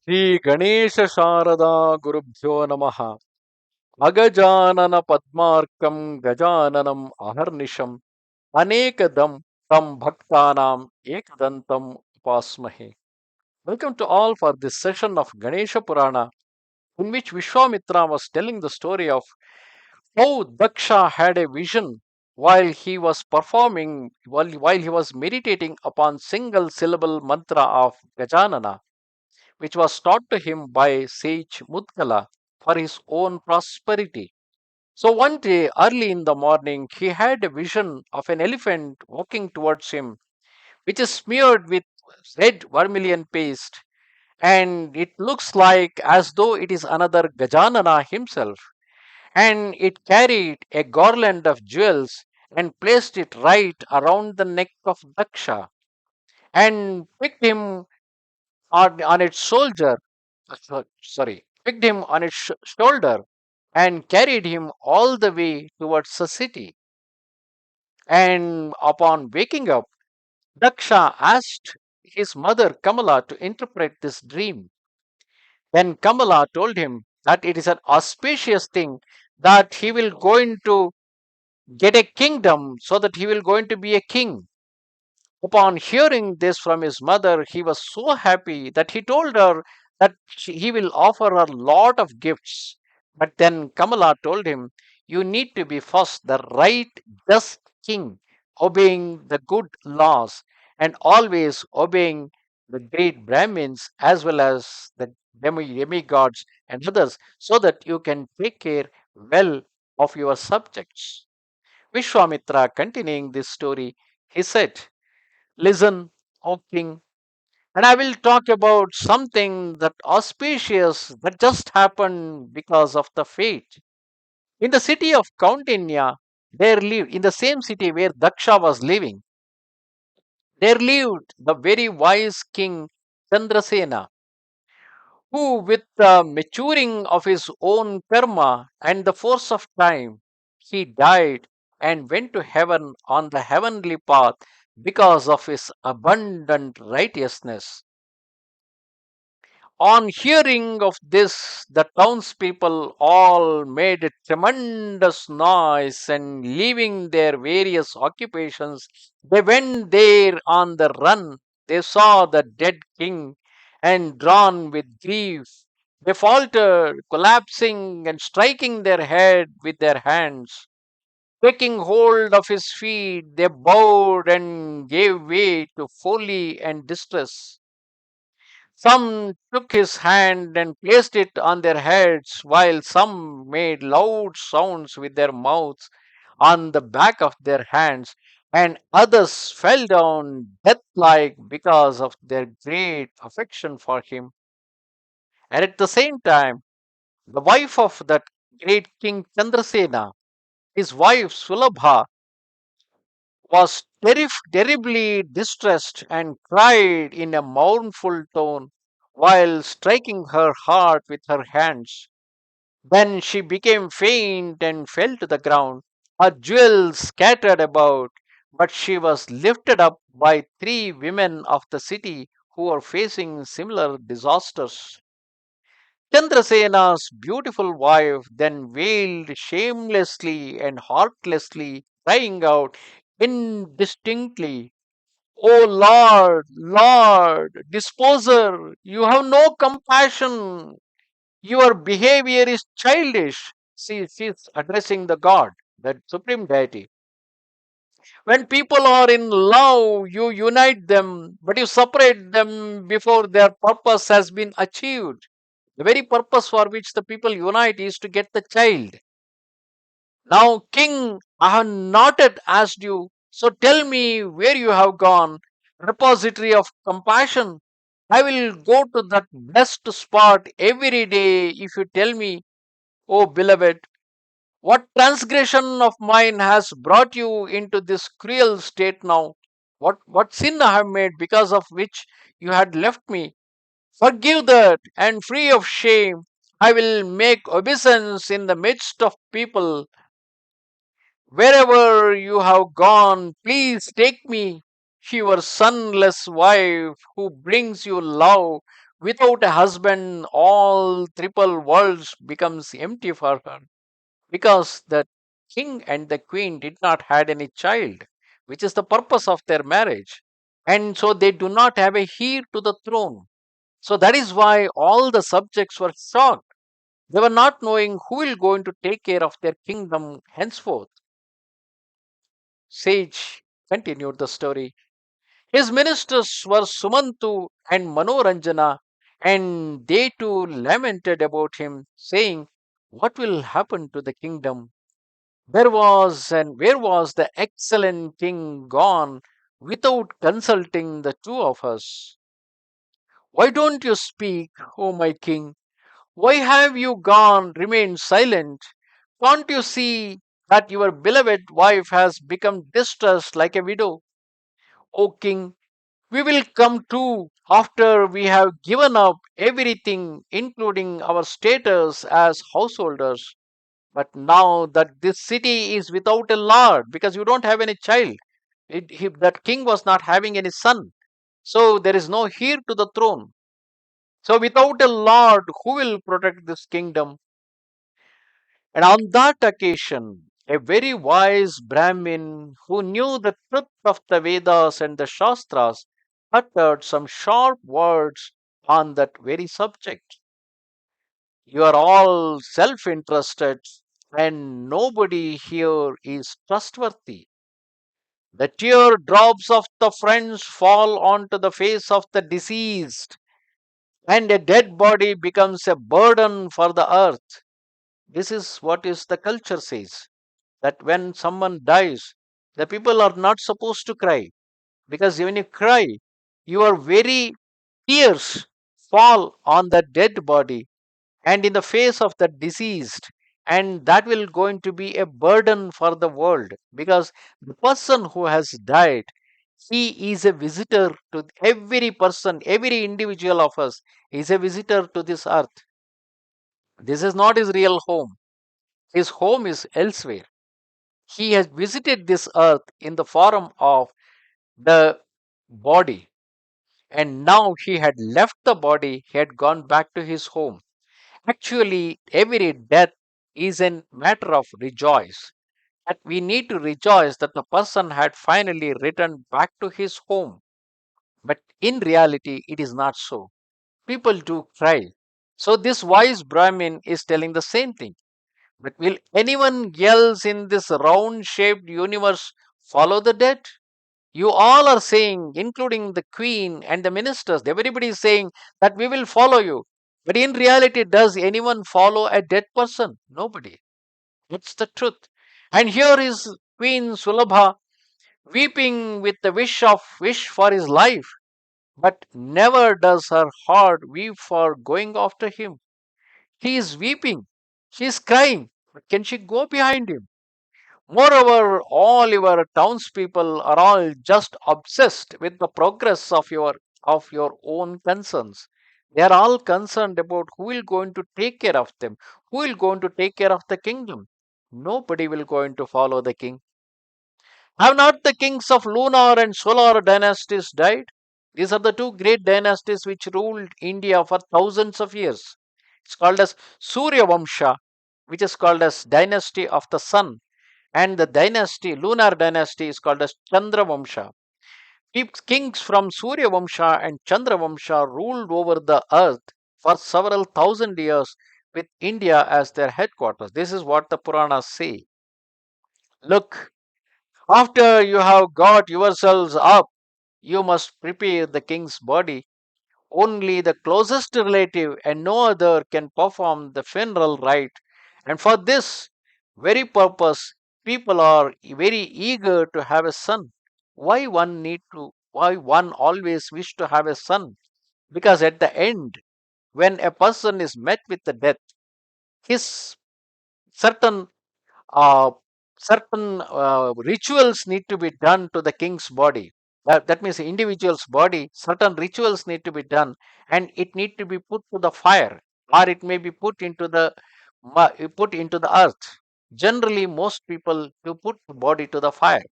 Shri Ganesha Sharada Gurubhyo Namaha Agajanana Padmarkam Gajananam Aharnisham Anekadam Tam Bhaktanam Ekadantam Upasmahe. Welcome to all for this session of Ganesha Purana, in which Vishwamitra was telling the story of how Daksha had a vision while he was meditating upon single syllable mantra of Gajanana, which was taught to him by sage Mudgala for his own prosperity. So one day, early in the morning, he had a vision of an elephant walking towards him, which is smeared with red vermilion paste, and it looks like as though it is another Gajanana himself, and it carried a garland of jewels and placed it right around the neck of Daksha and picked him on its shoulder, picked him on its shoulder and carried him all the way towards the city. And upon waking up, Daksha asked his mother Kamala to interpret this dream. Then Kamala told him that it is an auspicious thing that he will going to get a kingdom so that he will going to be a king. Upon hearing this from his mother, he was so happy that he told her that he will offer her a lot of gifts. But then Kamala told him, "You need to be first the right, just king, obeying the good laws and always obeying the great Brahmins as well as the demigods and others, so that you can take care well of your subjects." Vishwamitra, continuing this story, he said, "Listen, O king, and I will talk about something that auspicious that just happened because of the fate. In the city of Koundinya, there lived, in the same city where Daksha was living, there lived the very wise king Chandrasena, who, with the maturing of his own karma and the force of time, he died and went to heaven on the heavenly path because of his abundant righteousness. On hearing of this, the townspeople all made a tremendous noise, and leaving their various occupations, they went there on the run. They saw the dead king, and drawn with grief, they faltered, collapsing and striking their head with their hands. Taking hold of his feet, they bowed and gave way to folly and distress. Some took his hand and placed it on their heads, while some made loud sounds with their mouths on the back of their hands, and others fell down death like because of their great affection for him. And at the same time, the wife of that great king Chandrasena, his wife Sulabha, was terribly distressed and cried in a mournful tone while striking her heart with her hands. Then she became faint and fell to the ground, her jewels scattered about, but she was lifted up by three women of the city who were facing similar disasters. Chandrasena's beautiful wife then wailed shamelessly and heartlessly, crying out indistinctly, "O Lord, Lord, disposer, you have no compassion. Your behavior is childish." She's addressing the God, the supreme deity. When people are in love, you unite them, but you separate them before their purpose has been achieved. The very purpose for which the people unite is to get the child. Now, king, I have not yet asked you, so tell me where you have gone, repository of compassion. I will go to that blessed spot every day if you tell me, O beloved, what transgression of mine has brought you into this cruel state now? What sin I have made because of which you had left me? Forgive that, and free of shame, I will make obeisance in the midst of people. Wherever you have gone, please take me, your sonless wife who brings you love, Without a husband, all triple worlds becomes empty for her because the king and the queen did not had any child, which is the purpose of their marriage. And so they do not have a heir to the throne. So that is why all the subjects were shocked. They were not knowing who will going to take care of their kingdom henceforth. Sage continued the story. His ministers were Sumantu and Manoranjana, and they too lamented about him, saying, "What will happen to the kingdom? Where was the excellent king gone without consulting the two of us? Why don't you speak, O my king? Why have you gone, remained silent? Can't you see that your beloved wife has become distressed like a widow? O king, we will come too after we have given up everything, including our status as householders. But now that this city is without a lord, because you don't have any child, that king was not having any son, so there is no heir to the throne. So without a lord, who will protect this kingdom? And on that occasion, a very wise Brahmin who knew the truth of the Vedas and the Shastras uttered some sharp words on that very subject. You are all self interested, and nobody here is trustworthy. The tear drops of the friends fall onto the face of the deceased, and a dead body becomes a burden for the earth. This is what is the culture says, that when someone dies, the people are not supposed to cry, because when you cry, your very tears fall on the dead body and in the face of the deceased, and that will going to be a burden for the world, because the person who has died, he is a visitor to every person, every individual of us is a visitor to this earth. This is not his real home. His home is elsewhere. He has visited this earth in the form of the body, and now he had left the body, he had gone back to his home. Actually, every death is a matter of rejoice. That we need to rejoice that the person had finally returned back to his home. But in reality, it is not so. People do cry. So this wise Brahmin is telling the same thing. But will anyone else in this round shaped universe follow the dead? You all are saying, including the queen and the ministers, everybody is saying that we will follow you. But in reality, does anyone follow a dead person? Nobody. It's the truth. And here is Queen Sulabha weeping with the wish for his life. But never does her heart weep for going after him. He is weeping. She is crying. But can she go behind him? Moreover, all your townspeople are all just obsessed with the progress of your own concerns. They are all concerned about who will going to take care of them, who will going to take care of the kingdom. Nobody will going to follow the king. Have not the kings of lunar and solar dynasties died? These are the two great dynasties which ruled India for thousands of years. It's called as Surya Vamsha, which is called as dynasty of the sun, and the dynasty, lunar dynasty, is called as Chandra Vamsha. Kings from Surya Vamsha and Chandra Vamsha ruled over the earth for several thousand years with India as their headquarters. This is what the Puranas say. Look, after you have got yourselves up, you must prepare the king's body. Only the closest relative and no other can perform the funeral rite. And for this very purpose, people are very eager to have a son. Why one always wish to have a son? Because at the end, when a person is met with the death, his certain uh, rituals need to be done to the king's body. That means the individual's body, certain rituals need to be done, and it need to be put to the fire, or it may be put into the earth. Generally, most people do put the body to the fire.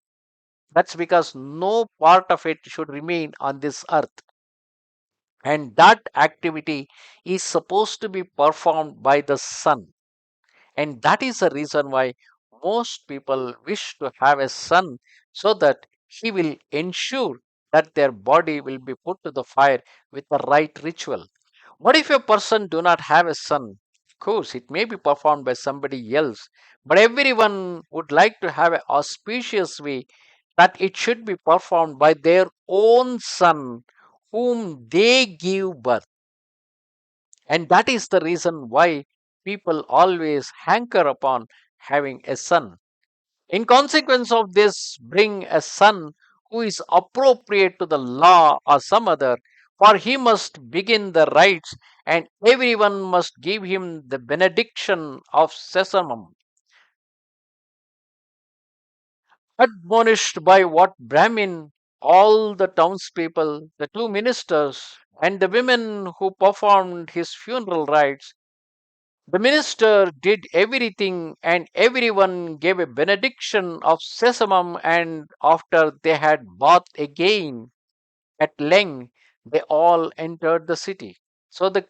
That's because no part of it should remain on this earth. And that activity is supposed to be performed by the sun. And that is the reason why most people wish to have a son, so that he will ensure that their body will be put to the fire with the right ritual. What if a person do not have a son? Of course, it may be performed by somebody else, but everyone would like to have an auspicious way that it should be performed by their own son whom they give birth. And that is the reason why people always hanker upon having a son. In consequence of this, bring a son who is appropriate to the law or some other, for he must begin the rites, and everyone must give him the benediction of sesamum. Admonished by what brahmin, all the townspeople, the two ministers, and the women who performed his funeral rites, the minister did everything, and everyone gave a benediction of sesamum, and after they had bathed again at length, they all entered the city. So the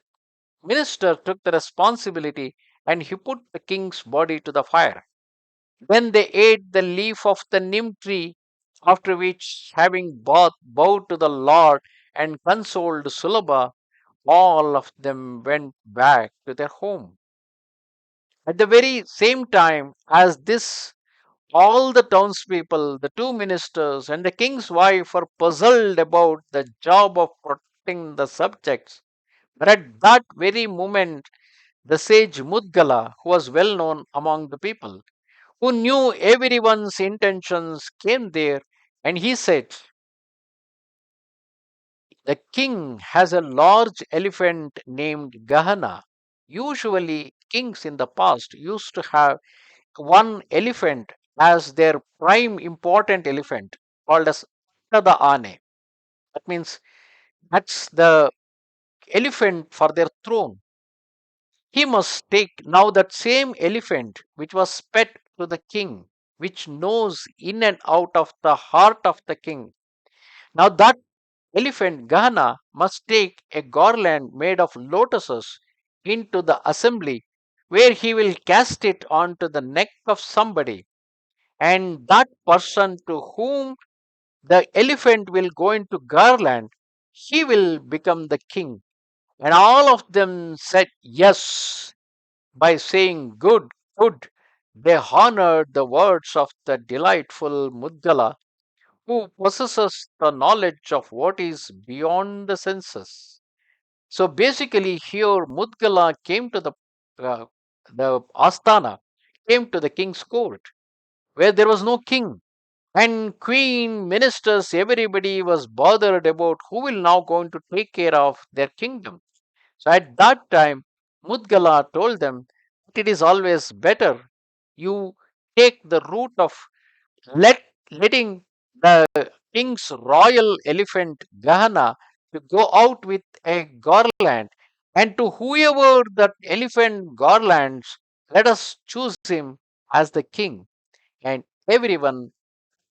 minister took the responsibility, and he put the king's body to the fire. Then they ate the leaf of the neem tree, after which, having both bowed to the Lord and consoled Sulabha, all of them went back to their home. At the very same time as this, all the townspeople, the two ministers, and the king's wife were puzzled about the job of protecting the subjects. But at that very moment, the sage Mudgala, who was well known among the people, who knew everyone's intentions, came there, and he said, the king has a large elephant named Gahana. Usually, kings in the past used to have one elephant as their prime important elephant, called as the Ane. That means that's the elephant for their throne. He must take now that same elephant which was pet to the king, which knows in and out of the heart of the king. Now that elephant Gahana must take a garland made of lotuses into the assembly, where he will cast it onto the neck of somebody, and that person to whom the elephant will go into garland, he will become the king. And all of them said yes by saying good, good. They honored the words of the delightful Mudgala, who possesses the knowledge of what is beyond the senses. So basically, here Mudgala came to uh, the Astana, came to the king's court, where there was no king. And queen, ministers, everybody was bothered about who will now going to take care of their kingdom. So at that time, Mudgala told them that it is always better you take the route of let letting the king's royal elephant Gahana to go out with a garland, and to whoever that elephant garlands, let us choose him as the king. And everyone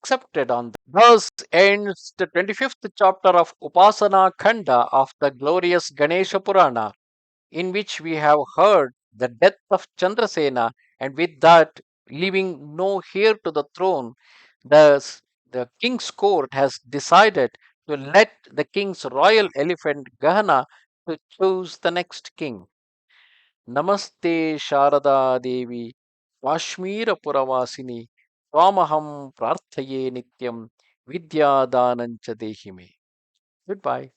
accepted on that. Thus ends the 25th chapter of Upasana Khanda of the glorious Ganesha Purana, in which we have heard the death of Chandrasena, and with that, leaving no heir to the throne, the king's court has decided to let the king's royal elephant Gahana to choose the next king. Namaste Sharada Devi, Kashmira Puravasini, Twamaham Prarthaye Nityam, Vidya Danancha Dehime. Goodbye.